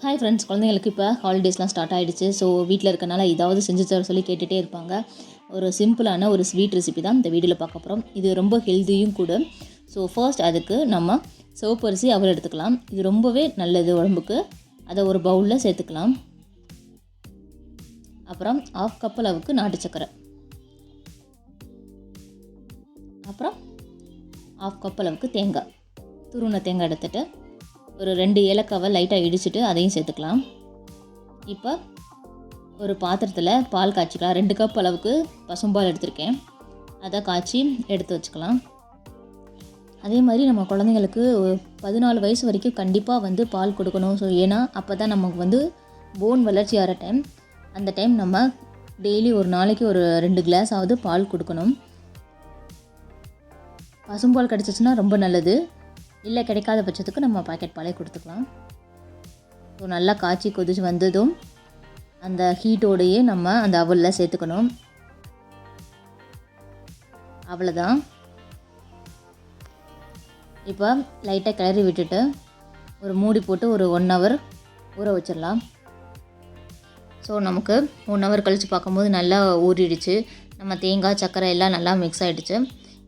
Hi friends, குழந்தைங்களுக்கு இப்போ ஹாலிடேஸ்லாம் start ஆகிடுச்சு. ஸோ வீட்டில் இருக்கனால ஏதாவது செஞ்சு தர சொல்லி கேட்டுகிட்டே இருப்பாங்க. ஒரு சிம்பிளான ஒரு ஸ்வீட் ரெசிபி தான் இந்த வீடியோவில் பார்க்க போகிறோம். இது ரொம்ப ஹெல்த்தியும் கூட. ஸோ ஃபர்ஸ்ட் அதுக்கு நம்ம சிவப்பரிசி அவல் எடுத்துக்கலாம். இது ரொம்பவே நல்லது உடம்புக்கு. அதை ஒரு பவுலில் சேர்த்துக்கலாம். அப்புறம் 1/2 கப் அளவுக்கு நாட்டு சக்கரை, அப்புறம் 1/2 கப் அளவுக்கு தேங்காய், துருவின தேங்காய் எடுத்துகிட்டு ஒரு 2 ஏலக்காவை லைட்டாக இடிச்சிட்டு அதையும் சேர்த்துக்கலாம். இப்போ ஒரு பாத்திரத்தில் பால் காய்ச்சிக்கலாம். 2 கப் அளவுக்கு பசும்பால் எடுத்திருக்கேன். அதை காய்ச்சி எடுத்து வச்சுக்கலாம். அதே மாதிரி நம்ம குழந்தைங்களுக்கு 14 வயசு வரைக்கும் கண்டிப்பாக பால் கொடுக்கணும். ஸோ ஏன்னா அப்போ தான் நமக்கு போன் வளர்ச்சி ஆகிற டைம். அந்த டைம் நம்ம டெய்லி ஒரு நாளைக்கு ஒரு 2 கிளாஸ் ஆகுது பால் கொடுக்கணும். பசும்பால் கிடச்சிச்சின்னா ரொம்ப நல்லது. இல்லை கிடைக்காத பட்சத்துக்கு நம்ம பாக்கெட் பாலே கொடுத்துக்கலாம். ஸோ நல்லா காய்ச்சி கொதிச்சு வந்ததும் அந்த ஹீட்டோடையே நம்ம அந்த அவலில் சேர்த்துக்கணும். அவ்வளோதான். இப்போ லைட்டாக கிளறி விட்டுட்டு ஒரு மூடி போட்டு ஒரு 1 hour ஊற வச்சிடலாம். ஸோ நமக்கு 1 hour கழித்து பார்க்கும்போது நல்லா ஊறிடுச்சு. நம்ம தேங்காய் சர்க்கரை எல்லாம் நல்லா மிக்ஸ் ஆகிடுச்சு.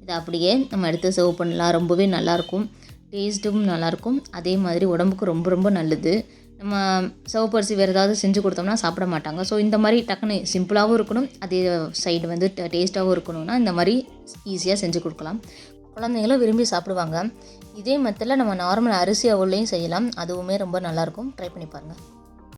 இதை அப்படியே நம்ம எடுத்து சர்வ் பண்ணலாம். ரொம்பவே நல்லாயிருக்கும். டேஸ்ட்டும் நல்லாயிருக்கும். அதே மாதிரி உடம்புக்கு ரொம்ப ரொம்ப நல்லது. நம்ம சிவப்பரிசி வேறு ஏதாவது செஞ்சு கொடுத்தோம்னா சாப்பிட மாட்டாங்க. ஸோ இந்த மாதிரி டக்குன்னு சிம்பிளாகவும் இருக்கணும், அதே சைடு டேஸ்ட்டாகவும் இருக்கணும்னா இந்த மாதிரி ஈஸியாக செஞ்சு கொடுக்கலாம். குழந்தைங்களும் விரும்பி சாப்பிடுவாங்க. இதே மெத்தடில் நம்ம நார்மல் அரிசி அவல்லையும் செய்யலாம். அதுவுமே ரொம்ப நல்லாயிருக்கும். ட்ரை பண்ணி பாருங்கள்.